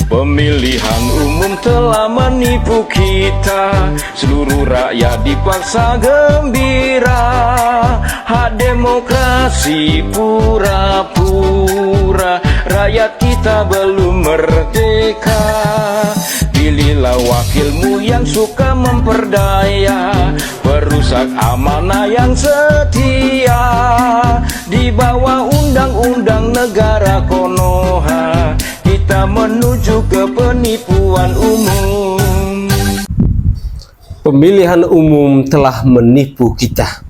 Pemilihan umum telah menipu kita, seluruh rakyat dipaksa gembira. Hak demokrasi pura-pura, rakyat kita belum merdeka. Pilihlah wakilmu yang suka memperdaya, perusak amanah yang setia. Di bawah undang-undang negara Konoha, kita menuju ke penipuan umum. Pemilihan umum telah menipu kita.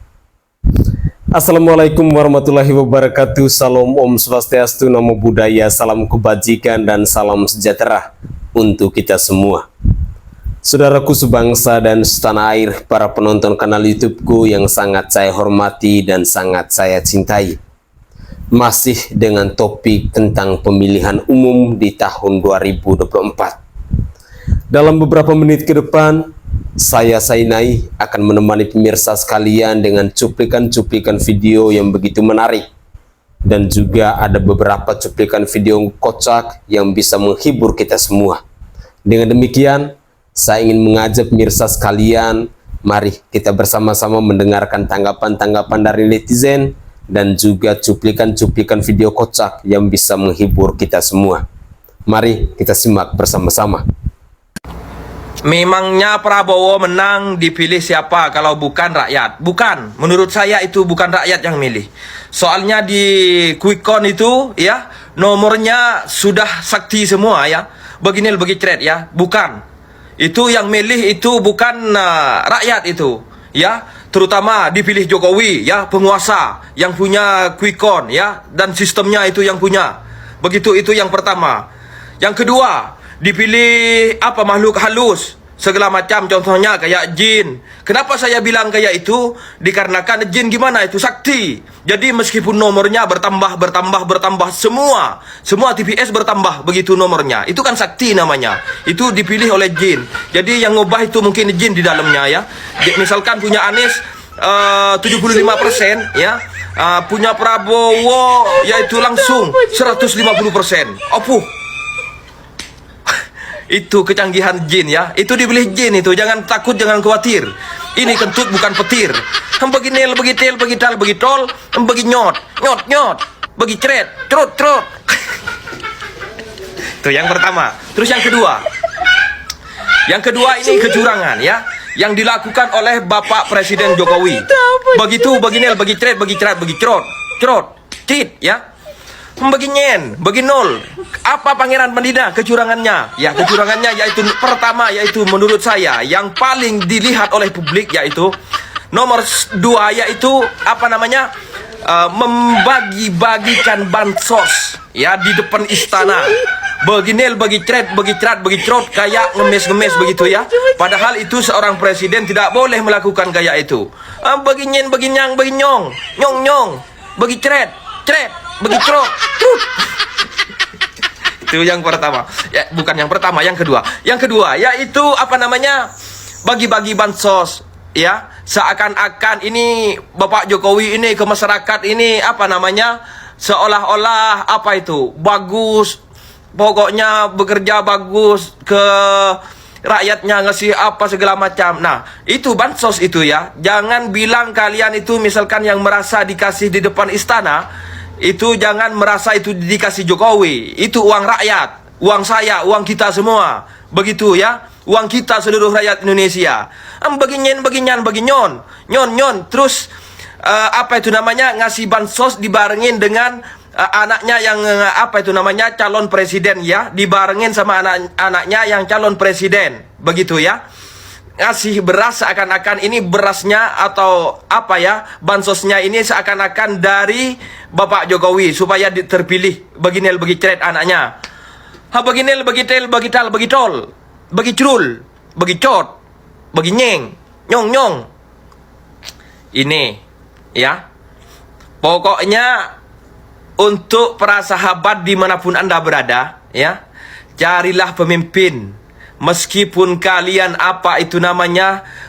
Assalamualaikum warahmatullahi wabarakatuh. Salam Om Swastiastu, Namo Buddhaya, salam kebajikan dan salam sejahtera untuk kita semua. Saudaraku sebangsa dan setanah air, para penonton kanal YouTubeku yang sangat saya hormati dan sangat saya cintai. Masih dengan topik tentang pemilihan umum di tahun 2024. Dalam beberapa menit ke depan, saya Sainai akan menemani pemirsa sekalian dengan cuplikan-cuplikan video yang begitu menarik. Dan juga ada beberapa cuplikan video kocak yang bisa menghibur kita semua. Dengan demikian, saya ingin mengajak pemirsa sekalian, mari kita bersama-sama mendengarkan tanggapan-tanggapan dari netizen dan juga cuplikan-cuplikan video kocak yang bisa menghibur kita semua. Mari kita simak bersama-sama. Memangnya Prabowo menang dipilih siapa kalau bukan rakyat? Bukan, menurut saya itu bukan rakyat yang milih. Soalnya di quick count itu ya, nomornya sudah sakti semua ya. Begini bagi thread ya, bukan. Itu yang milih itu bukan rakyat itu ya. Terutama dipilih Jokowi ya, penguasa yang punya quick count ya, dan sistemnya itu yang punya. Begitu, itu yang pertama. Yang kedua, dipilih makhluk halus segala macam, contohnya kayak jin. Kenapa saya bilang kayak itu? Dikarenakan jin gimana itu sakti. Jadi meskipun nomornya bertambah semua TPS bertambah begitu nomornya. Itu kan sakti namanya. Itu dipilih oleh jin. Jadi yang ngubah itu mungkin jin di dalamnya ya. Misalkan punya Anies 75% ya. Punya Prabowo yaitu langsung 150%. Opuh. Itu kecanggihan jin ya. Itu dipilih jin itu. Jangan takut, jangan khawatir. Ini kentut bukan petir. Bagi nil, bagi tel, bagi tal, bagi tol, bagi nyot, bagi cret, trot. Itu yang pertama. Terus yang kedua. Yang kedua ini kecurangan ya, yang dilakukan oleh Bapak Presiden Jokowi. Begitu, bagi nil, bagi cret, bagi cerat, bagi trot, cit ya. Bagi nyen, bagi nol. Apa Pangeran Medina kecurangannya? Ya, kecurangannya yaitu pertama, yaitu menurut saya yang paling dilihat oleh publik, yaitu nomor 2, yaitu membagi-bagikan bansos ya di depan istana. Bagi nil, bagi cret, bagi cerat, bagi trot, kayak ngemes-ngemes begitu ya. Padahal itu seorang presiden tidak boleh melakukan kayak itu. Bagi nyen, bagi nyang, bagi nyong, bagi cret, bagi trot. Itu yang pertama. Ya, bukan yang pertama, yang kedua. Yang kedua yaitu bagi-bagi bansos ya. Seakan-akan ini Bapak Jokowi ini ke masyarakat ini seolah-olah bagus. Pokoknya bekerja bagus ke rakyatnya, ngasih apa segala macam. Nah, itu bansos itu ya. Jangan bilang kalian itu misalkan yang merasa dikasih di depan istana, itu jangan merasa itu dikasih Jokowi. Itu uang rakyat, uang saya, uang kita semua. Begitu ya, uang kita seluruh rakyat Indonesia. Bagi nyen, bagi nyan, bagi nyon. Terus ngasih bansos dibarengin dengan anaknya yang calon presiden ya, dibarengin sama anaknya yang calon presiden. Begitu ya. Ngasih beras seakan-akan ini berasnya atau bansosnya ini seakan-akan dari Bapak Jokowi supaya terpilih. Bagi nil, bagi cret anaknya. Bagi nil, bagi tel, bagi tal, bagi tol, bagi crul, bagi cot, bagi nyong. Ini ya. Pokoknya untuk para sahabat dimanapun Anda berada ya, carilah pemimpin. Meskipun kalian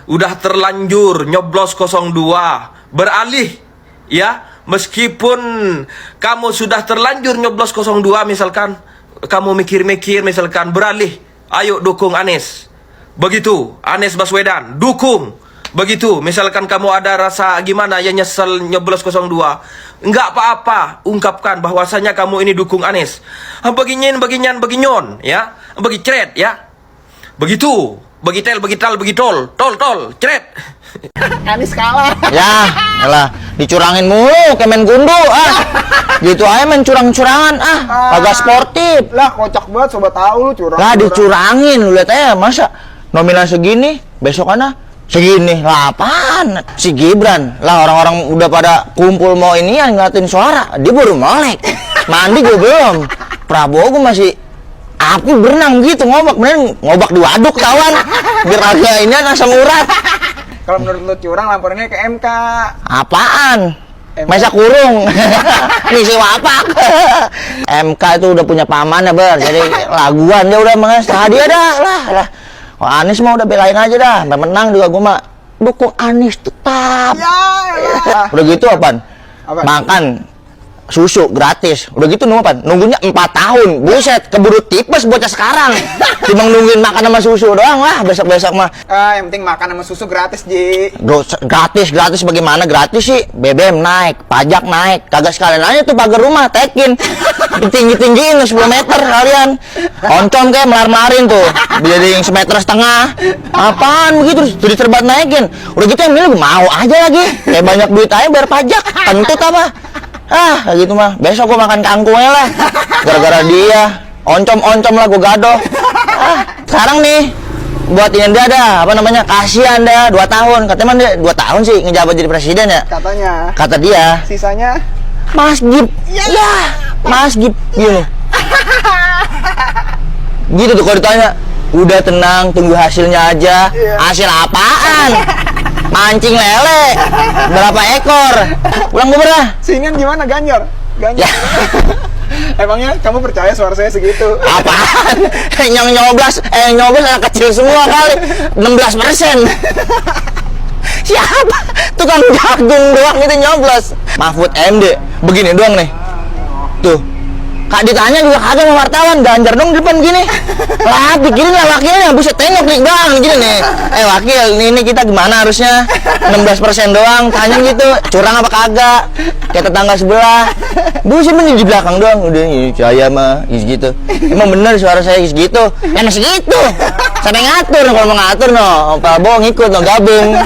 udah terlanjur nyoblos 02, beralih ya, meskipun kamu sudah terlanjur nyoblos 02 misalkan, kamu mikir-mikir misalkan beralih, ayo dukung Anies. Begitu, Anies Baswedan, dukung. Begitu, misalkan kamu ada rasa gimana ya nyesel nyoblos 02, enggak apa-apa, ungkapkan bahwasanya kamu ini dukung Anies. Beginian, ya. Bagi cret, ya. Begitu, bagi tel, bagi tol, cret. Anies kalah. Ya, elah, dicurangin mulu kemen gundu Gitu aja main curang-curangan agak sportif. Lah kocak banget, sobat tahu lu curang. Lah dicurangin, lu lihat aja masa nominal segini, besokannya segini. Lah apaan? Si Gibran, lah orang-orang udah pada kumpul mau ini yang ngeliatin suara, dia baru melek. Mandi gue belum. Prabowo gue masih aku berenang gitu ngobak, bener ngobak di waduk kawan. Biar agak ini asam urat. Kalau menurut lu curang, laporannya ke MK. Apaan? Masa kurung. Nih si wapak. MK itu udah punya paman ya ber. Jadi laguan dia udah menges. Dia dah lah. Kalau Anies mah udah belain aja dah. Sampai menang juga gue mah dukung Anies tetap. Ya. Udah gitu apaan? Apaan? Makan susu gratis. Udah gitu nunggu apaan? Nunggunya 4 tahun. Buset, keburu tipes bocah sekarang. Cuma nungguin makan sama susu doang lah. Besok-besok mah. Yang penting makan sama susu gratis, Ji. Gratis bagaimana gratis sih? BBM naik, pajak naik, kagak sekalian aja tuh pagar rumah tekin, tinggiin 10 meter kalian, oncom kayak melar-melarin tuh, jadi yang 1,5 meter, apaan begitu, jadi terbat naikin, udah gitu yang milih gue mau aja lagi, kayak banyak duit aja bayar pajak, kentut apa, kayak gitu mah, besok gue makan kangkungnya lah, gara-gara dia, oncom lah gue gadoh, sekarang nih. Buat ini dia ada apa namanya, kasihan dah 2 tahun katanya, dia 2 tahun sih ngejabat jadi presiden ya Katanya. kata dia. Sisanya Mas Gib Mas Gib gini gitu tuh kalau ditanya, udah tenang tunggu hasilnya aja. Hasil apaan? Mancing lele berapa ekor, pulang gue berah Singan gimana, Ganjar? ya. Emangnya kamu percaya suara saya segitu? Apaan? nyoblos anak kecil semua kali, 16%. Siapa? Tukang jagung doang itu nyoblos. Mahfud MD begini doang nih. Tuh. Kak ditanya juga kagak sama wartawan, Ganjar dong di depan gini. Lah pikirin lah wakilnya, buset tengok nih bang gini nih. Wakil, ini kita gimana harusnya? 16% doang, tanya gitu, curang apa kagak? Kayak tetangga sebelah. Buset di belakang doang, udah saya mah gitu. Emang bener suara saya gitu. Ya masih gitu. Sampai ngatur, kalau mau ngatur Prabowo ngikut gabung.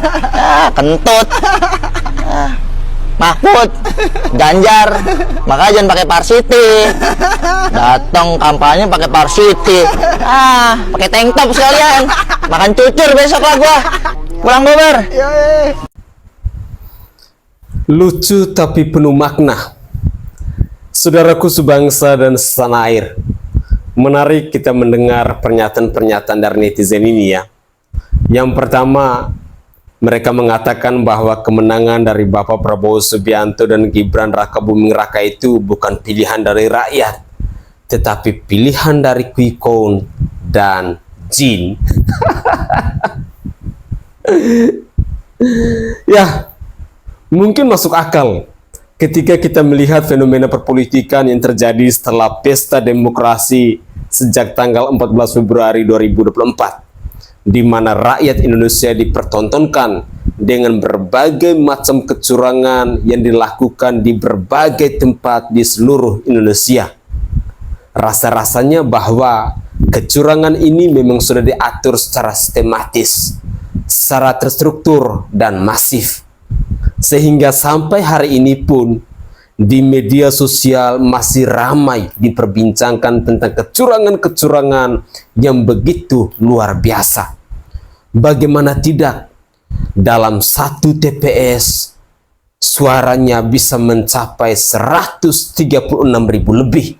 Kentut. Mahfud, Ganjar, makanya jangan pakai Parsiti. Datang kampanye pakai Parsiti. Pakai tank top sekalian. Makan cucur besok lah gua. Pulang gober. Lucu tapi penuh makna. Saudaraku sebangsa dan setanah air, menarik kita mendengar pernyataan-pernyataan dari netizen ini ya. Yang pertama, mereka mengatakan bahwa kemenangan dari Bapak Prabowo Subianto dan Gibran Rakabuming Raka itu bukan pilihan dari rakyat, tetapi pilihan dari Quick Count dan Jin. Ya, mungkin masuk akal ketika kita melihat fenomena perpolitikan yang terjadi setelah pesta demokrasi sejak tanggal 14 Februari 2024. Di mana rakyat Indonesia dipertontonkan dengan berbagai macam kecurangan yang dilakukan di berbagai tempat di seluruh Indonesia. Rasa-rasanya bahwa kecurangan ini memang sudah diatur secara sistematis, secara terstruktur dan masif. Sehingga sampai hari ini pun di media sosial masih ramai diperbincangkan tentang kecurangan-kecurangan yang begitu luar biasa. Bagaimana tidak, dalam satu TPS suaranya bisa mencapai 136.000 lebih,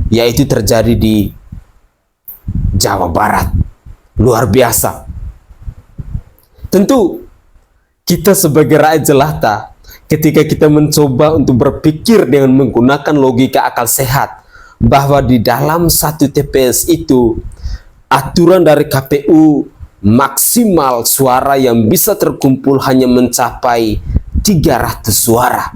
yaitu terjadi di Jawa Barat. Luar biasa. Tentu kita sebagai rakyat jelata, ketika kita mencoba untuk berpikir dengan menggunakan logika akal sehat, bahwa di dalam satu TPS itu aturan dari KPU maksimal suara yang bisa terkumpul hanya mencapai 300 suara.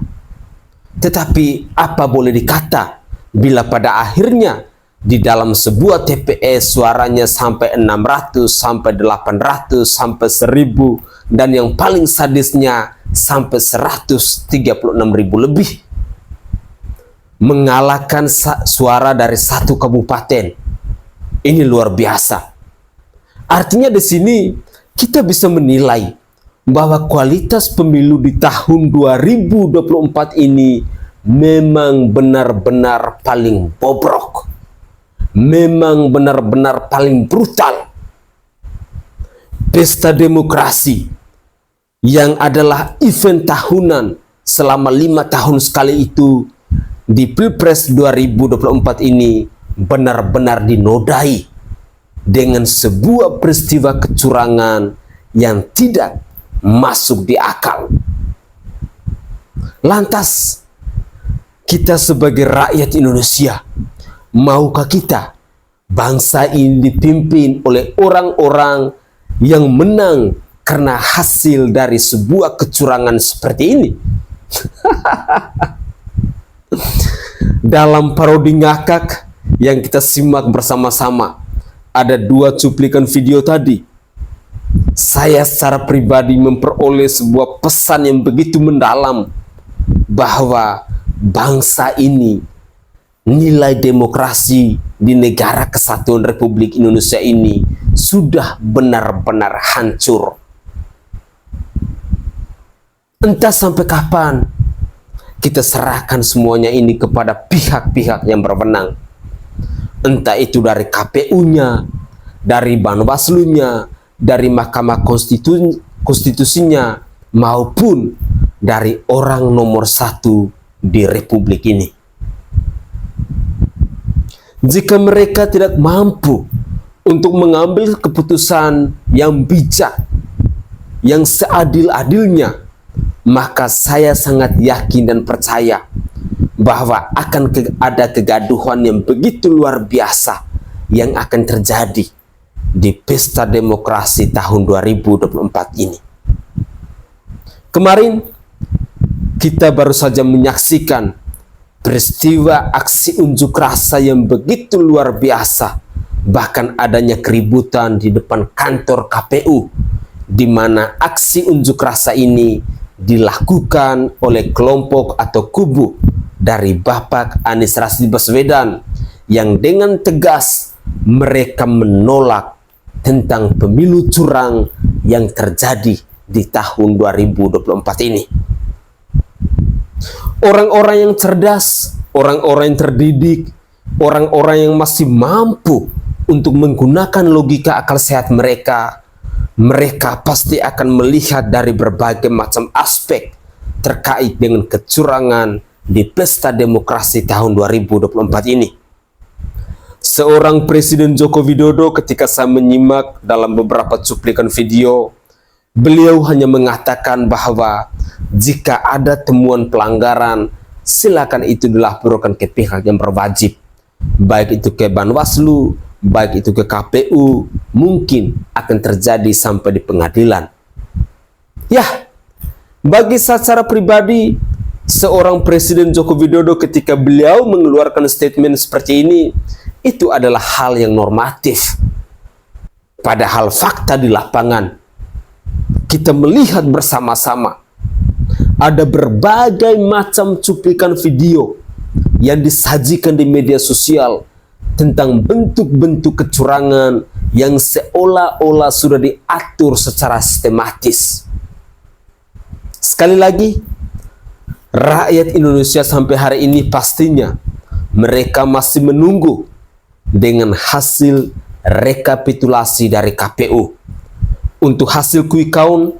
Tetapi apa boleh dikata bila pada akhirnya di dalam sebuah TPS suaranya sampai 600, sampai 800, sampai 1000, dan yang paling sadisnya sampai 136.000 lebih. Mengalahkan suara dari satu kabupaten. Ini luar biasa. Artinya di sini kita bisa menilai bahwa kualitas pemilu di tahun 2024 ini memang benar-benar paling bobrok. Memang benar-benar paling brutal. Pesta demokrasi yang adalah event tahunan selama 5 tahun sekali itu di Pilpres 2024 ini benar-benar dinodai dengan sebuah peristiwa kecurangan yang tidak masuk di akal. Lantas kita sebagai rakyat Indonesia, maukah kita bangsa ini dipimpin oleh orang-orang yang menang karena hasil dari sebuah kecurangan seperti ini? Dalam parodi ngakak yang kita simak bersama-sama, ada 2 cuplikan video tadi. Saya secara pribadi memperoleh sebuah pesan yang begitu mendalam bahwa bangsa ini, nilai demokrasi di negara kesatuan Republik Indonesia ini sudah benar-benar hancur. Entah sampai kapan kita serahkan semuanya ini kepada pihak-pihak yang berwenang. Entah itu dari KPU-nya, dari Bawaslu-nya, dari Mahkamah Konstitusinya, maupun dari orang nomor 1 di Republik ini. Jika mereka tidak mampu untuk mengambil keputusan yang bijak, yang seadil-adilnya, maka saya sangat yakin dan percaya bahwa akan ada kegaduhan yang begitu luar biasa yang akan terjadi di pesta demokrasi tahun 2024 ini. Kemarin kita baru saja menyaksikan peristiwa aksi unjuk rasa yang begitu luar biasa, bahkan adanya keributan di depan kantor KPU, di mana aksi unjuk rasa ini dilakukan oleh kelompok atau kubu dari Bapak Anies Rashid Baswedan yang dengan tegas mereka menolak tentang pemilu curang yang terjadi di tahun 2024 ini. Orang-orang yang cerdas, orang-orang yang terdidik, orang-orang yang masih mampu untuk menggunakan logika akal sehat mereka pasti akan melihat dari berbagai macam aspek terkait dengan kecurangan di pesta demokrasi tahun 2024 ini. Seorang Presiden Joko Widodo, ketika saya menyimak dalam beberapa cuplikan video, beliau hanya mengatakan bahwa jika ada temuan pelanggaran, silakan itu dilaporkan ke pihak yang berwajib, baik itu ke Bawaslu, baik itu ke KPU, mungkin akan terjadi sampai di pengadilan. Ya, bagi saya secara pribadi, seorang Presiden Joko Widodo ketika beliau mengeluarkan statement seperti ini, itu adalah hal yang normatif. Padahal fakta di lapangan, kita melihat bersama-sama, ada berbagai macam cuplikan video yang disajikan di media sosial tentang bentuk-bentuk kecurangan yang seolah-olah sudah diatur secara sistematis. Sekali lagi, rakyat Indonesia sampai hari ini pastinya mereka masih menunggu dengan hasil rekapitulasi dari KPU. Untuk hasil quick count,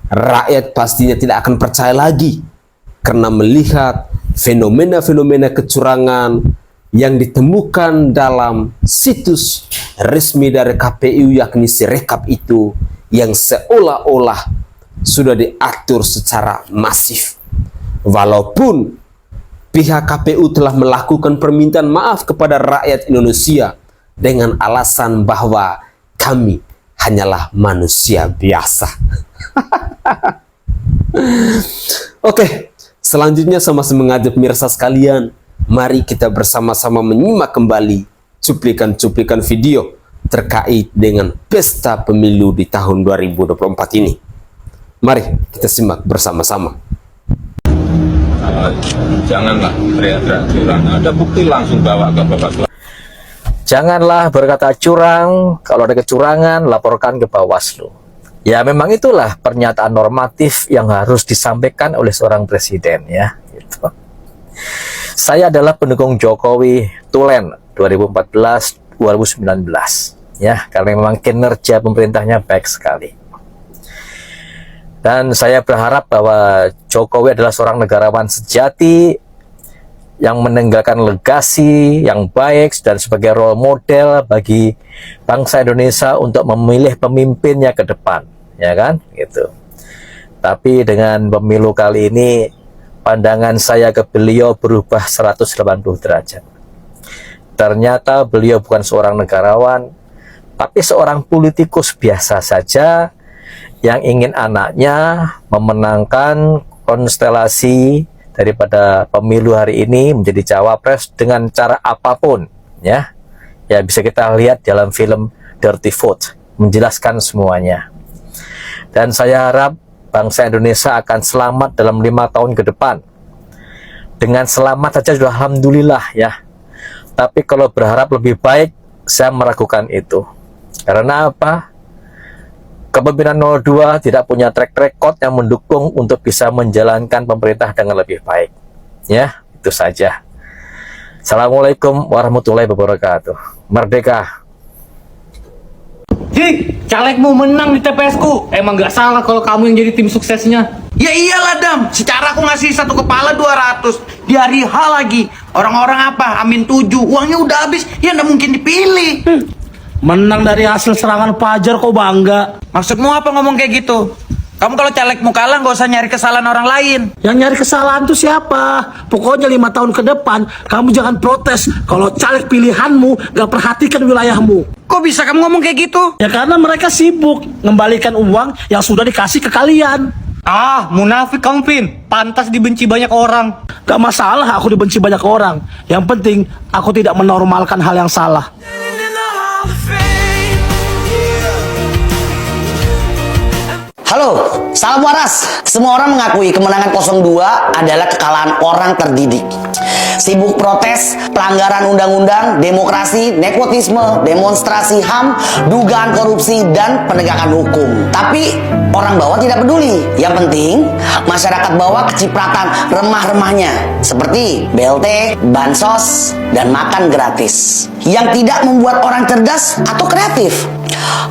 rakyat pastinya tidak akan percaya lagi karena melihat fenomena-fenomena kecurangan yang ditemukan dalam situs resmi dari KPU, yakni Sirekap itu, yang seolah-olah sudah diatur secara masif. Walaupun pihak KPU telah melakukan permintaan maaf kepada rakyat Indonesia dengan alasan bahwa kami hanyalah manusia biasa. Oke, selanjutnya saya masih mengajak pemirsa sekalian, mari kita bersama-sama menyimak kembali cuplikan-cuplikan video terkait dengan pesta pemilu di tahun 2024 ini. Mari kita simak bersama-sama. Janganlah teriak-teriak curang. Ada bukti langsung bawa ke Bapak. Janganlah berkata curang, kalau ada kecurangan laporkan ke Bawaslu. Ya memang itulah pernyataan normatif yang harus disampaikan oleh seorang presiden ya. Gitu. Saya adalah pendukung Jokowi Tulen 2014-2019 ya, karena memang kinerja pemerintahnya baik sekali. Dan saya berharap bahwa Jokowi adalah seorang negarawan sejati yang meninggalkan legasi yang baik dan sebagai role model bagi bangsa Indonesia untuk memilih pemimpinnya ke depan, ya kan? Gitu. Tapi dengan pemilu kali ini pandangan saya ke beliau berubah 180 derajat. Ternyata beliau bukan seorang negarawan, tapi seorang politikus biasa saja yang ingin anaknya memenangkan konstelasi daripada pemilu hari ini menjadi cawapres dengan cara apapun ya. Ya bisa kita lihat dalam film Dirty Vote menjelaskan semuanya. Dan saya harap bangsa Indonesia akan selamat dalam 5 tahun ke depan. Dengan selamat saja sudah alhamdulillah ya. Tapi kalau berharap lebih baik, saya meragukan itu. Karena apa? Kepemimpinan 02 tidak punya track record yang mendukung untuk bisa menjalankan pemerintah dengan lebih baik. Ya, itu saja. Assalamualaikum warahmatullahi wabarakatuh. Merdeka! Ji, calegmu menang di TPS-ku. Emang gak salah kalau kamu yang jadi tim suksesnya. Ya iyalah Dam, secara aku ngasih satu kepala 200 di hari H lagi. Orang-orang apa? Amin 7, uangnya udah habis, ya nggak mungkin dipilih. Menang dari hasil serangan Fajar kok bangga. Maksudmu apa ngomong kayak gitu? Kamu kalau calegmu kalah nggak usah nyari kesalahan orang lain. Yang nyari kesalahan tuh siapa? Pokoknya 5 tahun ke depan kamu jangan protes kalau caleg pilihanmu gak perhatikan wilayahmu. Kok bisa kamu ngomong kayak gitu? Ya karena mereka sibuk ngembalikan uang yang sudah dikasih ke kalian. Ah, munafik kamu, Pin. Pantas dibenci banyak orang. Gak masalah aku dibenci banyak orang. Yang penting aku tidak menormalkan hal yang salah. Halo, salam waras. Semua orang mengakui kemenangan 02 adalah kekalahan orang terdidik. Sibuk protes, pelanggaran undang-undang, demokrasi, nepotisme, demonstrasi HAM, dugaan korupsi, dan penegakan hukum. Tapi orang bawah tidak peduli. Yang penting, masyarakat bawah kecipratan remah-remahnya. Seperti BLT, bansos, dan makan gratis. Yang tidak membuat orang cerdas atau kreatif.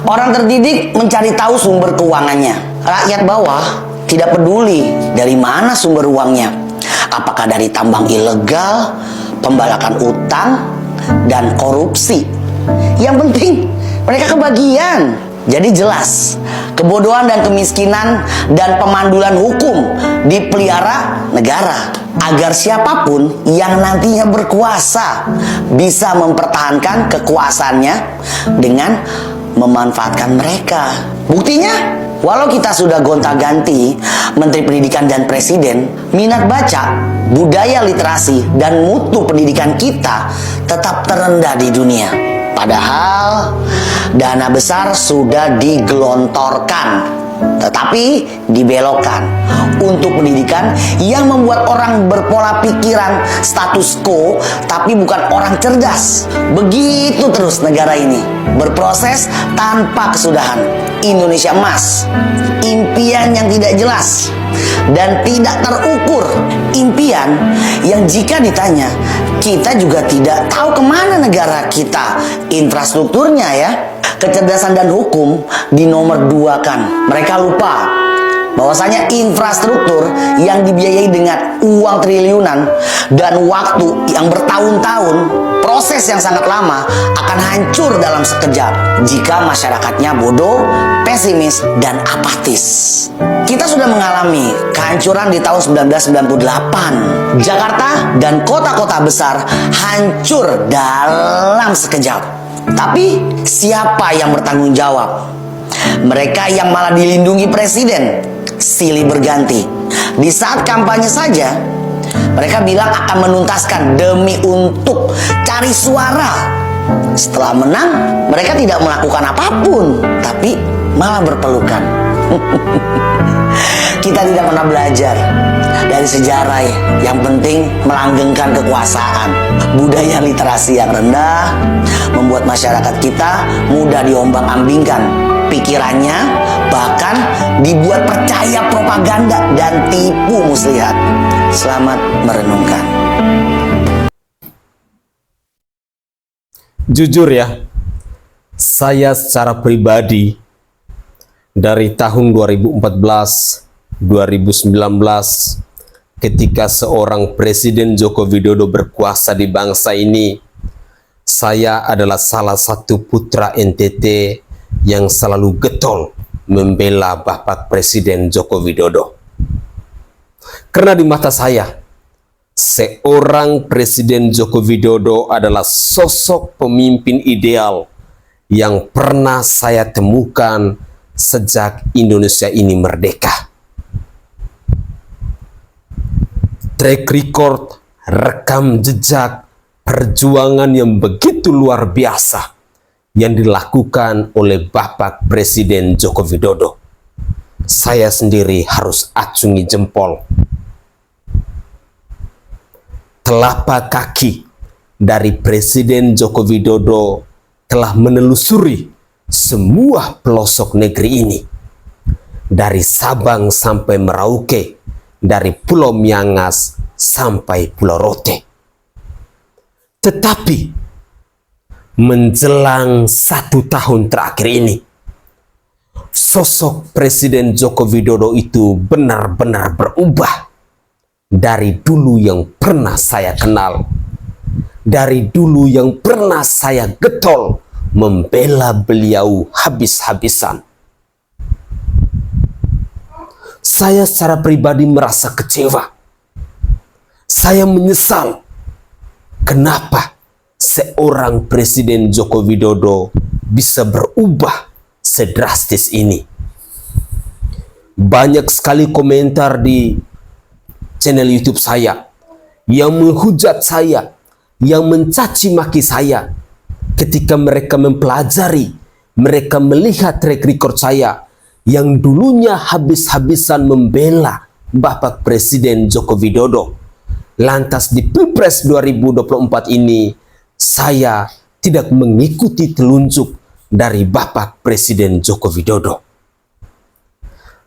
Orang terdidik mencari tahu sumber keuangannya. Rakyat bawah tidak peduli dari mana sumber uangnya. Apakah dari tambang ilegal, pembalakan utang, dan korupsi. Yang penting mereka kebagian. Jadi jelas, kebodohan dan kemiskinan dan pemandulan hukum dipelihara negara. Agar siapapun yang nantinya berkuasa bisa mempertahankan kekuasaannya dengan memanfaatkan mereka. Buktinya, walau kita sudah gonta-ganti Menteri Pendidikan dan Presiden, minat baca, budaya literasi, dan mutu pendidikan kita tetap terendah di dunia. Padahal dana besar sudah digelontorkan, tetapi dibelokkan untuk pendidikan yang membuat orang berpola pikiran status quo, tapi bukan orang cerdas. Begitu terus negara ini berproses tanpa kesudahan. Indonesia emas, impian yang tidak jelas dan tidak terukur. Impian yang jika ditanya, kita juga tidak tahu kemana negara kita infrastrukturnya ya. Kecerdasan dan hukum di nomor 2 kan. Mereka lupa bahwasanya infrastruktur yang dibiayai dengan uang triliunan dan waktu yang bertahun-tahun, proses yang sangat lama, akan hancur dalam sekejap jika masyarakatnya bodoh, pesimis, dan apatis. Kita sudah mengalami kehancuran di tahun 1998. Jakarta dan kota-kota besar hancur dalam sekejap. Tapi siapa yang bertanggung jawab? Mereka yang malah dilindungi presiden silih berganti. Di saat kampanye saja mereka bilang akan menuntaskan demi untuk cari suara. setelah menang, mereka tidak melakukan apapun, tapi malah berpelukan. Kita tidak pernah belajar dari sejarah ya. Yang penting melanggengkan kekuasaan. Budaya literasi yang rendah membuat masyarakat kita mudah diombang-ambingkan pikirannya, bahkan dibuat percaya propaganda dan tipu muslihat. Selamat merenungkan. Jujur ya, saya secara pribadi dari tahun 2014, 2019 ketika seorang Presiden Joko Widodo berkuasa di bangsa ini, saya adalah salah satu putra NTT yang selalu getol membela Bapak Presiden Joko Widodo. Karena di mata saya, seorang Presiden Joko Widodo adalah sosok pemimpin ideal yang pernah saya temukan sejak Indonesia ini merdeka. Track record, rekam jejak, perjuangan yang begitu luar biasa yang dilakukan oleh Bapak Presiden Joko Widodo. Saya sendiri harus acungi jempol. Telapak kaki dari Presiden Joko Widodo telah menelusuri semua pelosok negeri ini, dari Sabang sampai Merauke, dari Pulau Miangas sampai Pulau Rote. Tetapi menjelang 1 tahun terakhir ini, sosok Presiden Joko Widodo itu benar-benar berubah. Dari dulu yang pernah saya kenal, dari dulu yang pernah saya getol membela beliau habis-habisan, saya secara pribadi merasa kecewa. Saya menyesal kenapa seorang Presiden Joko Widodo bisa berubah sedrastis ini. Banyak sekali komentar di channel YouTube saya yang menghujat saya, yang mencaci maki saya ketika mereka mempelajari, mereka melihat track record saya yang dulunya habis-habisan membela Bapak Presiden Joko Widodo. Lantas di Pilpres 2024 ini saya tidak mengikuti telunjuk dari Bapak Presiden Joko Widodo.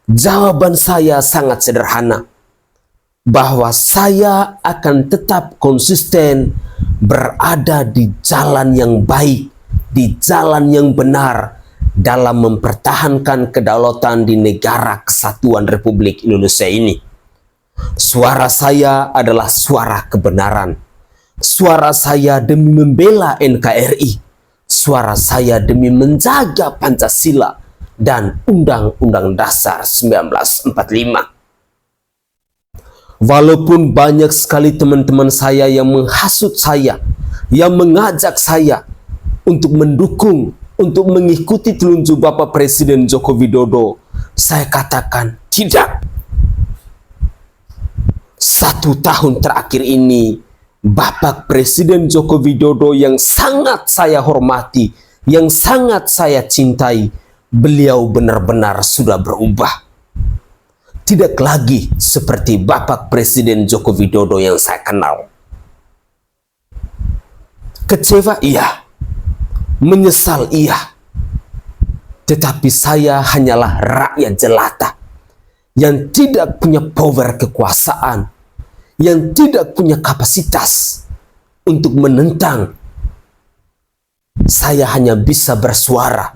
Jawaban saya sangat sederhana, bahwa saya akan tetap konsisten berada di jalan yang baik, di jalan yang benar dalam mempertahankan kedaulatan di negara kesatuan Republik Indonesia ini. Suara saya adalah suara kebenaran. Suara saya demi membela NKRI. Suara saya demi menjaga Pancasila dan Undang-Undang Dasar 1945. Walaupun banyak sekali teman-teman saya yang menghasut saya, yang mengajak saya untuk mendukung, untuk mengikuti telunjuk Bapak Presiden Joko Widodo, saya katakan tidak. 1 tahun terakhir ini, Bapak Presiden Joko Widodo yang sangat saya hormati, yang sangat saya cintai, beliau benar-benar sudah berubah. Tidak lagi seperti Bapak Presiden Joko Widodo yang saya kenal. Kecewa iya, menyesal iya, tetapi saya hanyalah rakyat jelata yang tidak punya power kekuasaan, yang tidak punya kapasitas untuk menentang. Saya hanya bisa bersuara,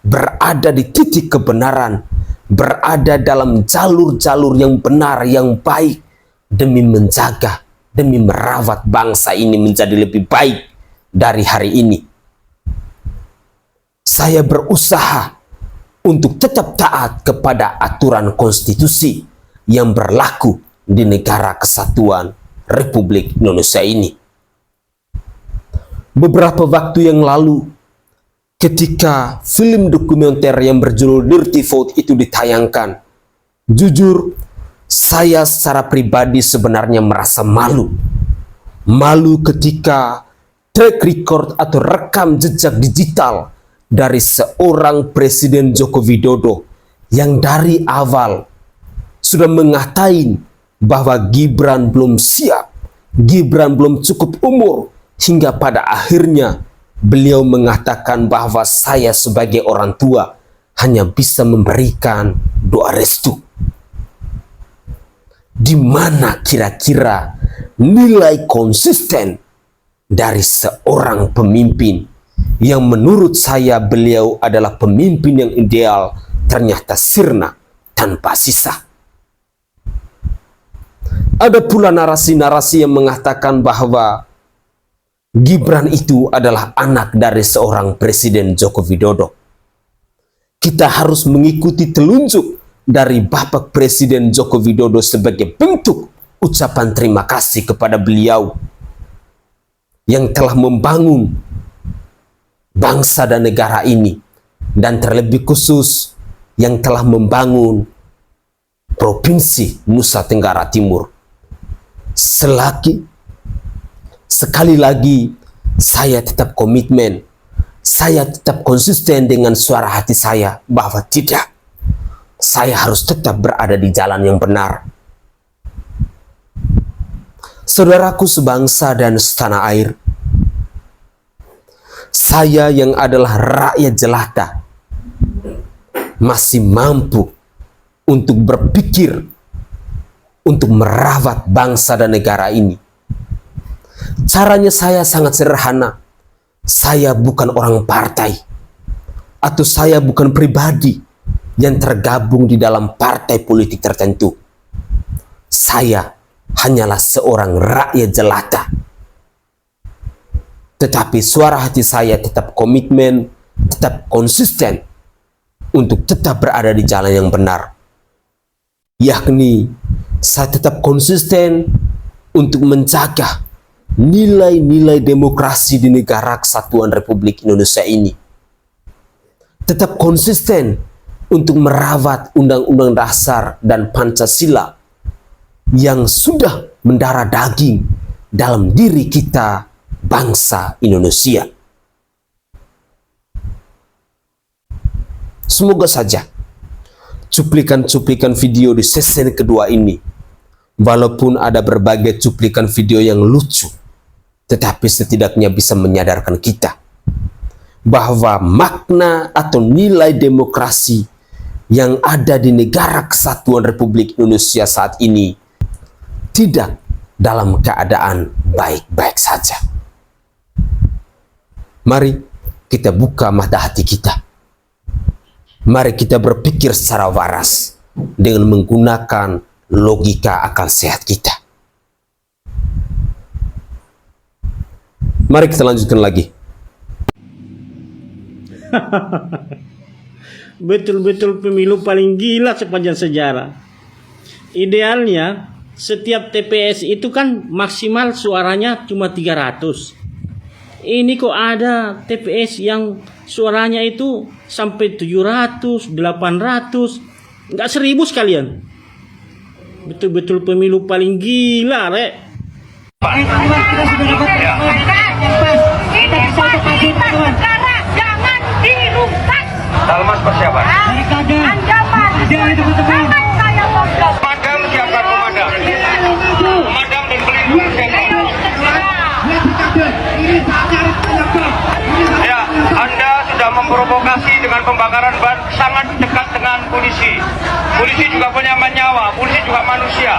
berada di titik kebenaran, berada dalam jalur-jalur yang benar, yang baik, demi menjaga, demi merawat bangsa ini menjadi lebih baik dari hari ini. Saya berusaha untuk tetap taat kepada aturan konstitusi yang berlaku di negara kesatuan Republik Indonesia ini. Beberapa waktu yang lalu, ketika film dokumenter yang berjudul Dirty Vote itu ditayangkan, jujur, saya secara pribadi sebenarnya merasa malu. Malu ketika track record atau rekam jejak digital dari seorang Presiden Joko Widodo yang dari awal sudah mengatain bahwa Gibran belum siap, Gibran belum cukup umur, hingga pada akhirnya beliau mengatakan bahwa saya sebagai orang tua hanya bisa memberikan doa restu. Di mana kira-kira nilai konsisten dari seorang pemimpin yang menurut saya beliau adalah pemimpin yang ideal ternyata sirna tanpa sisa? Ada pula narasi-narasi yang mengatakan bahwa Gibran itu adalah anak dari seorang Presiden Joko Widodo. Kita harus mengikuti telunjuk dari Bapak Presiden Joko Widodo sebagai bentuk ucapan terima kasih kepada beliau yang telah membangun bangsa dan negara ini, dan terlebih khusus yang telah membangun Provinsi Nusa Tenggara Timur. Sekali lagi saya tetap komitmen, saya tetap konsisten dengan suara hati saya bahwa tidak, saya harus tetap berada di jalan yang benar. Saudaraku sebangsa dan setanah air, saya yang adalah rakyat jelata masih mampu untuk berpikir, untuk merawat bangsa dan negara ini. Caranya saya sangat sederhana. Saya bukan orang partai, atau saya bukan pribadi yang tergabung di dalam partai politik tertentu. Saya hanyalah seorang rakyat jelata. Tetapi suara hati saya tetap komitmen, tetap konsisten untuk tetap berada di jalan yang benar. Yakni saya tetap konsisten untuk menjaga nilai-nilai demokrasi di negara kesatuan Republik Indonesia ini. Tetap konsisten untuk merawat Undang-Undang Dasar dan Pancasila yang sudah mendarah daging dalam diri kita, bangsa Indonesia. Semoga saja cuplikan-cuplikan video di season kedua ini, walaupun ada berbagai cuplikan video yang lucu, tetapi setidaknya bisa menyadarkan kita bahwa makna atau nilai demokrasi yang ada di negara kesatuan Republik Indonesia saat ini tidak dalam keadaan baik-baik saja. Mari kita buka mata hati kita. Mari kita berpikir secara waras dengan menggunakan logika akal sehat kita. Mari kita lanjutkan lagi. Betul-betul pemilu paling gila sepanjang sejarah. Idealnya setiap TPS itu kan maksimal suaranya cuma 300. Ini kok ada TPS yang suaranya itu sampai 700, 800, nggak 1000 sekalian. Betul-betul pemilu paling gila, Rek. Jangan dirungkat. Dalmas persiapan. Ancaman. Jangan saya goblok. Madam siapkan komandan. Madam dan pelindung siapkan. Ya, Anda sudah memprovokasi dengan pembakaran ban sangat dekat dengan polisi. Polisi juga punya nyawa, polisi juga manusia.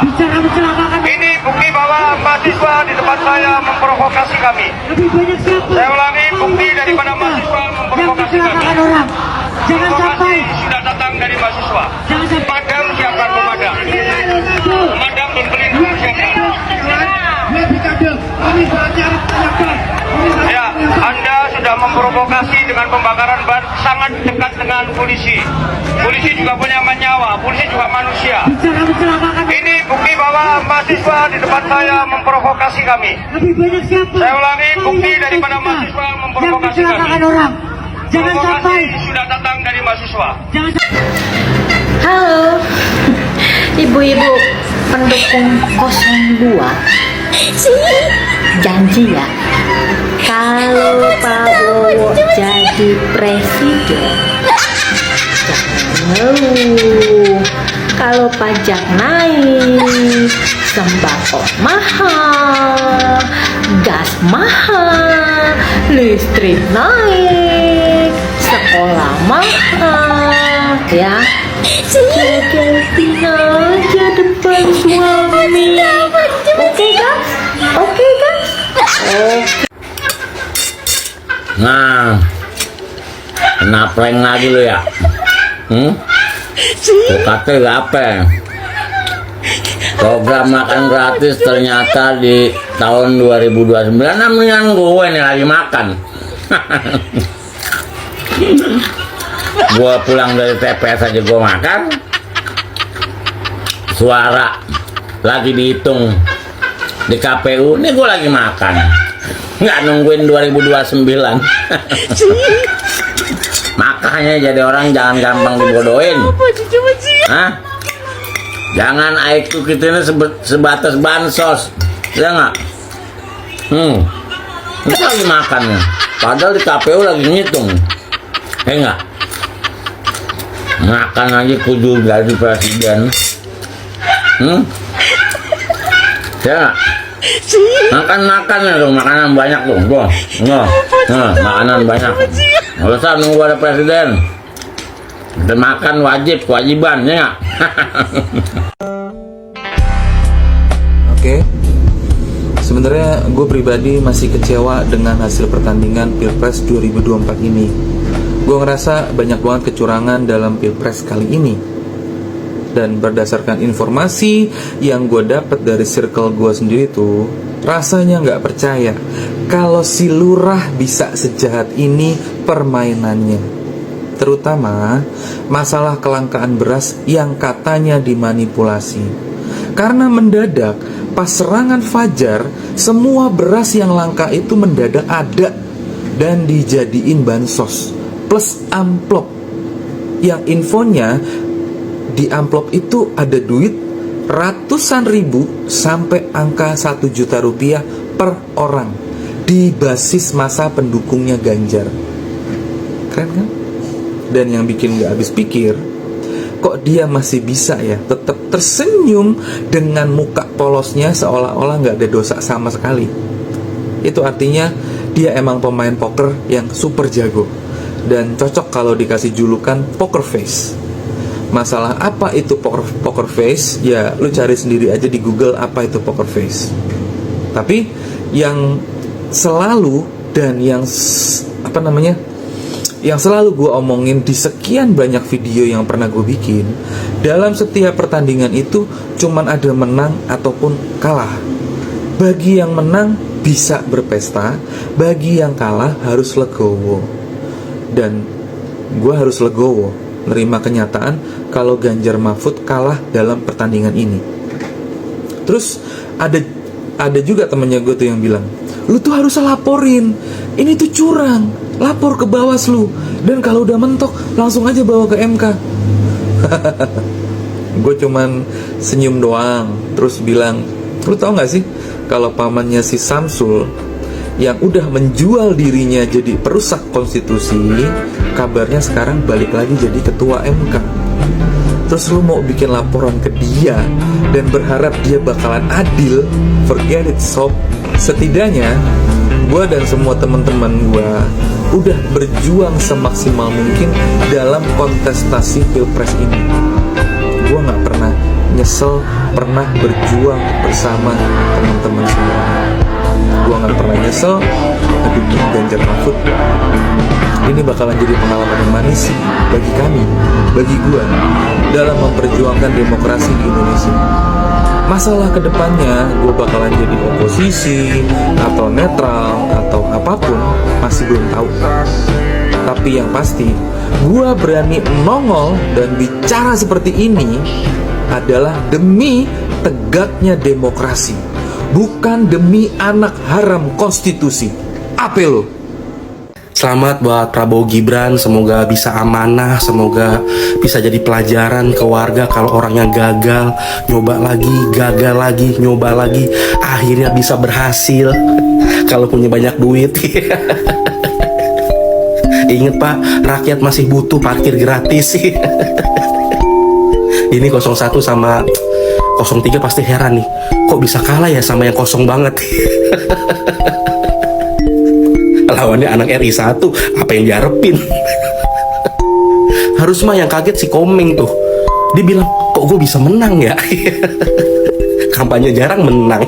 Ini bukti bahwa mahasiswa di tempat saya memprovokasi kami. Saya ulangi, bukti daripada mahasiswa memprovokasi kami. Provokasi sudah datang dari mahasiswa. Madam siapkan komandan. Madam dan pelindung siapkan. Ya, Anda sudah memprovokasi dengan pembakaran ban sangat dekat dengan polisi. Polisi juga punya nyawa, polisi juga manusia. Ini bukti bahwa mahasiswa di depan saya memprovokasi kami. Saya ulangi, bukti daripada mahasiswa memprovokasi kami. Provokasi sudah datang dari mahasiswa. Halo, ibu-ibu pendukung 02. Janji ya, Kalau Pak Bowo jadi presiden, jangan ngeluh. Kalau pajak naik, sembako mahal, gas mahal, listrik naik, sekolah mahal, ya. Jogetin aja depan suami. Oke kan? Oke kan? Oke. Nah, kena prank lagi lu ya? Lu kata apa? Program makan gratis ternyata di tahun 2029 namanya gue nih lagi makan. Gue pulang dari TPS aja gue makan. Suara lagi dihitung di KPU, nih gue lagi makan. Nggak nungguin 2029. Makanya jadi orang jangan gampang dibodohin. Hah? Jangan IQ kita ini sebatas bansos, ya nggak? Itu lagi makannya, padahal di KPU lagi ngitung, ya nggak? Makan aja kudu jadi presiden, ya nggak? Makan ya dong, makanan banyak dong, makanan banyak. Nggak usah nunggu ada presiden. Kita makan kewajiban, ya nggak? Oke, sebenarnya gue pribadi masih kecewa dengan hasil pertandingan Pilpres 2024 ini. Gue ngerasa banyak banget kecurangan dalam Pilpres kali ini. Dan berdasarkan informasi yang gue dapat dari circle gue sendiri tuh, rasanya nggak percaya kalau si lurah bisa sejahat ini permainannya. Terutama masalah kelangkaan beras yang katanya dimanipulasi. Karena mendadak pas serangan fajar, semua beras yang langka itu mendadak ada dan dijadiin bansos plus amplop. Yang infonya di amplop itu ada duit ratusan ribu sampai angka 1 juta rupiah per orang di basis masa pendukungnya Ganjar. Keren kan? Dan yang bikin gak habis pikir, kok dia masih bisa ya tetap tersenyum dengan muka polosnya seolah-olah gak ada dosa sama sekali. Itu artinya dia emang pemain poker yang super jago dan cocok kalau dikasih julukan poker face. Masalah apa itu poker face, ya lu cari sendiri aja di Google apa itu poker face. Tapi yang selalu dan yang selalu gue omongin di sekian banyak video yang pernah gue bikin, dalam setiap pertandingan itu cuman ada menang ataupun kalah. Bagi yang menang bisa berpesta, bagi yang kalah harus legowo. Dan gue harus legowo nerima kenyataan kalau Ganjar Mahfud kalah dalam pertandingan ini. Terus ada juga temennya gue tuh yang bilang, lu tuh harus laporin, ini tuh curang, lapor ke Bawaslu, dan kalau udah mentok langsung aja bawa ke MK. Gue cuman senyum doang, terus bilang, lu tau gak sih kalau pamannya si Samsul yang udah menjual dirinya jadi perusak konstitusi, kabarnya sekarang balik lagi jadi ketua MK. Terus lu mau bikin laporan ke dia dan berharap dia bakalan adil? Forget it, sob. Setidaknya gue dan semua teman-teman gue udah berjuang semaksimal mungkin dalam kontestasi Pilpres ini. Gue gak pernah nyesel pernah berjuang bersama teman-teman semua. Gue gak pernah nyesel ngedukung Ganjar Mahfud. Ini bakalan jadi pengalaman yang manis bagi kami, bagi gue, dalam memperjuangkan demokrasi di Indonesia. Masalah kedepannya gue bakalan jadi oposisi atau netral atau apapun masih belum tahu. Tapi yang pasti gue berani nongol dan bicara seperti ini adalah demi tegaknya demokrasi, bukan demi anak haram konstitusi. Apa lo? Selamat buat Prabowo Gibran, semoga bisa amanah, semoga bisa jadi pelajaran ke warga kalau orang yang gagal lagi, nyoba lagi, akhirnya bisa berhasil. Kalau punya banyak duit. Ingat Pak, rakyat masih butuh parkir gratis. Ini 01 sama 03 pasti heran nih, kok bisa kalah ya sama yang kosong banget. Lawannya anak RI 1, apa yang diharapin? Harus mah yang kaget si Komeng tuh. Dia bilang, kok gue bisa menang ya? Kampanye jarang menang.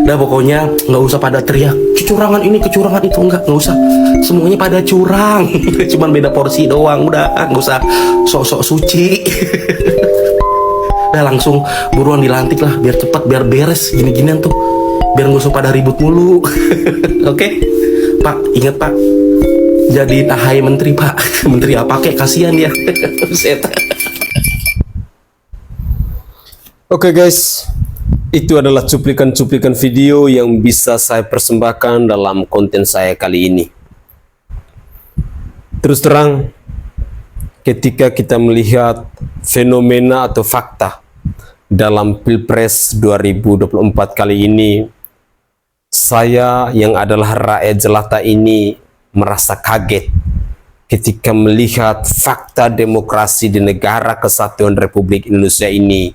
Udah pokoknya nggak usah pada teriak kecurangan ini kecurangan itu, nggak usah, semuanya pada curang. Cuman beda porsi doang, udah nggak usah sok-sok suci. Udah langsung buruan dilantik lah, biar cepet, biar beres gini-ginian tuh, biar nggak usah pada ribut mulu. Oke? Pak, ingat Pak, jadi AHY menteri Pak. Menteri apa kek, kasihan ya. Oke guys, itu adalah cuplikan-cuplikan video yang bisa saya persembahkan dalam konten saya kali ini. Terus terang, ketika kita melihat fenomena atau fakta dalam Pilpres 2024 kali ini, saya yang adalah rakyat jelata ini merasa kaget ketika melihat fakta demokrasi di negara kesatuan Republik Indonesia ini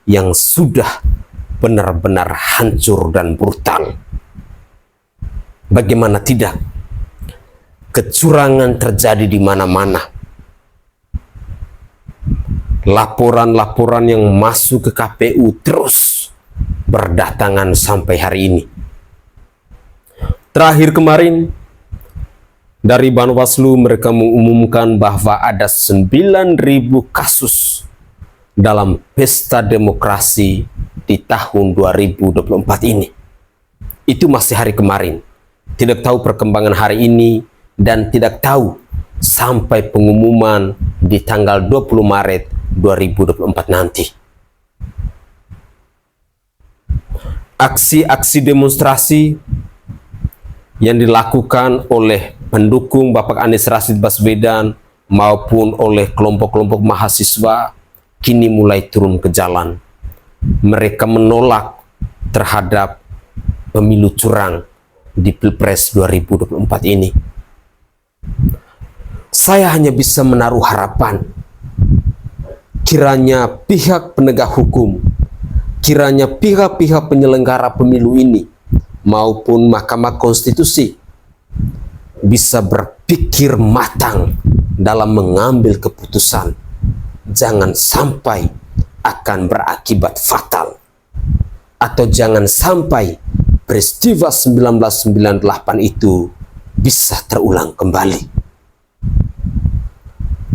yang sudah benar-benar hancur dan brutal. Bagaimana tidak? Kecurangan terjadi di mana-mana. Laporan-laporan yang masuk ke KPU terus berdatangan sampai hari ini. Terakhir kemarin, dari Bawaslu mereka mengumumkan bahwa ada 9.000 kasus dalam pesta demokrasi di tahun 2024 ini. Itu masih hari kemarin. Tidak tahu perkembangan hari ini dan tidak tahu sampai pengumuman di tanggal 20 Maret 2024 nanti. Aksi-aksi demonstrasi yang dilakukan oleh pendukung Bapak Anies Rashid Baswedan maupun oleh kelompok-kelompok mahasiswa kini mulai turun ke jalan. Mereka menolak terhadap pemilu curang di Pilpres 2024 ini. Saya hanya bisa menaruh harapan kiranya pihak penegak hukum, kiranya pihak-pihak penyelenggara pemilu ini maupun Mahkamah Konstitusi bisa berpikir matang dalam mengambil keputusan. Jangan sampai akan berakibat fatal, atau jangan sampai peristiwa 1998 itu bisa terulang kembali.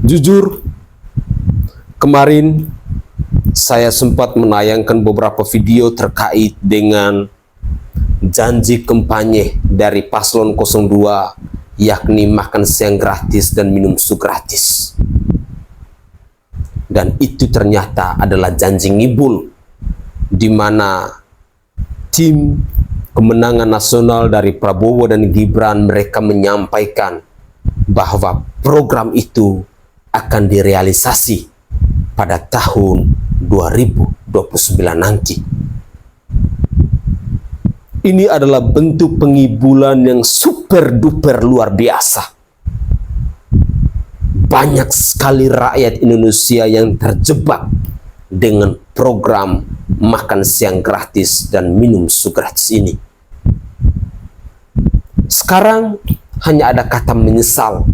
Jujur, kemarin saya sempat menayangkan beberapa video terkait dengan janji kampanye dari paslon 02, yakni makan siang gratis dan minum susu gratis. Dan itu ternyata adalah janji ngibul, di mana tim kemenangan nasional dari Prabowo dan Gibran mereka menyampaikan bahwa program itu akan direalisasi pada tahun 2029 nanti. Ini adalah bentuk pengibulan yang super duper luar biasa. Banyak sekali rakyat Indonesia yang terjebak dengan program makan siang gratis dan minum susu gratis ini. Sekarang hanya ada kata menyesal.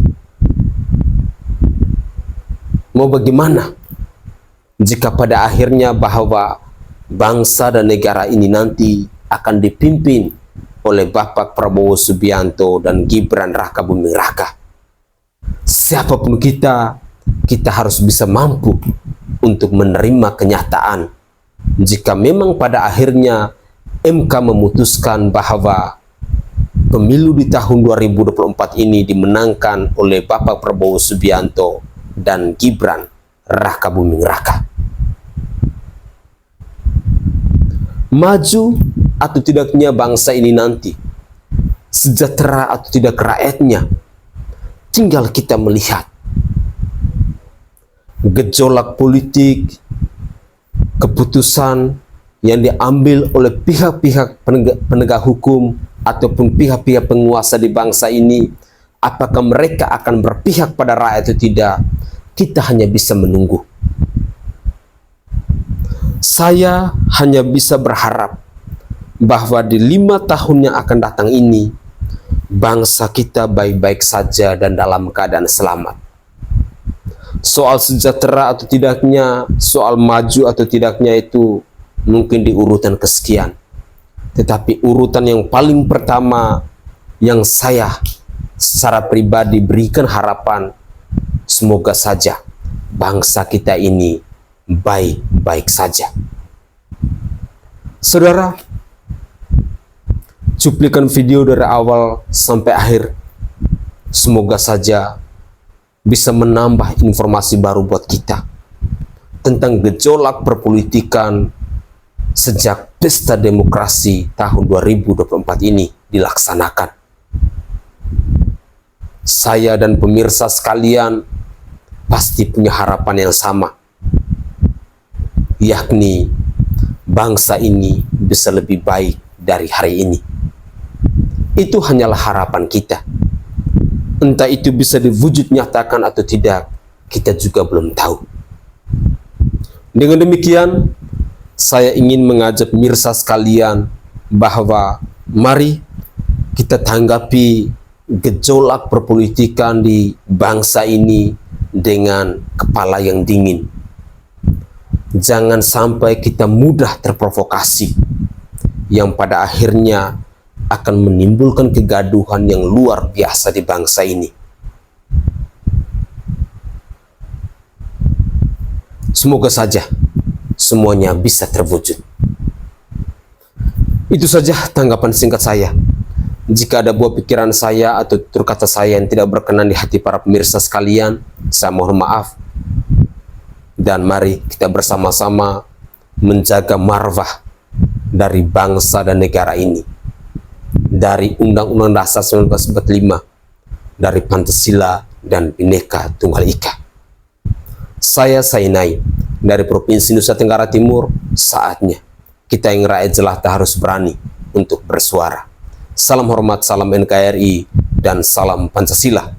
Mau bagaimana jika pada akhirnya bahwa bangsa dan negara ini nanti akan dipimpin oleh Bapak Prabowo Subianto dan Gibran Raka Buming Raka. Siapapun kita harus bisa mampu untuk menerima kenyataan jika memang pada akhirnya MK memutuskan bahwa pemilu di tahun 2024 ini dimenangkan oleh Bapak Prabowo Subianto dan Gibran Raka Buming Raka. Maju atau tidaknya bangsa ini nanti, sejahtera atau tidak rakyatnya, tinggal kita melihat gejolak politik, keputusan yang diambil oleh pihak-pihak penegak hukum ataupun pihak-pihak penguasa di bangsa ini, apakah mereka akan berpihak pada rakyat atau tidak, kita hanya bisa menunggu. Saya hanya bisa berharap bahwa di 5 tahun yang akan datang ini, bangsa kita baik-baik saja dan dalam keadaan selamat. Soal sejahtera atau tidaknya, soal maju atau tidaknya itu mungkin di urutan kesekian. Tetapi urutan yang paling pertama yang saya secara pribadi berikan harapan, semoga saja bangsa kita ini baik-baik saja. Saudara, cuplikan video dari awal sampai akhir semoga saja bisa menambah informasi baru buat kita tentang gejolak perpolitikan sejak pesta demokrasi tahun 2024 ini dilaksanakan. Saya dan pemirsa sekalian pasti punya harapan yang sama, yakni bangsa ini bisa lebih baik dari hari ini. Itu hanyalah harapan kita. Entah itu bisa diwujud nyatakan atau tidak, kita juga belum tahu. Dengan demikian, saya ingin mengajak pemirsa sekalian bahwa mari kita tanggapi gejolak perpolitikan di bangsa ini dengan kepala yang dingin. Jangan sampai kita mudah terprovokasi yang pada akhirnya akan menimbulkan kegaduhan yang luar biasa di bangsa ini. Semoga saja semuanya bisa terwujud. Itu saja tanggapan singkat saya. Jika ada buah pikiran saya atau tutur kata saya yang tidak berkenan di hati para pemirsa sekalian, saya mohon maaf. Dan mari kita bersama-sama menjaga marwah dari bangsa dan negara ini, dari Undang-Undang Dasar 1945, dari Pancasila dan Bhinneka Tunggal Ika. Saya Sainai dari Provinsi Nusa Tenggara Timur. Saatnya kita yang rakyat jelata harus berani untuk bersuara. Salam hormat, salam NKRI, dan salam Pancasila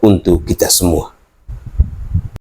untuk kita semua.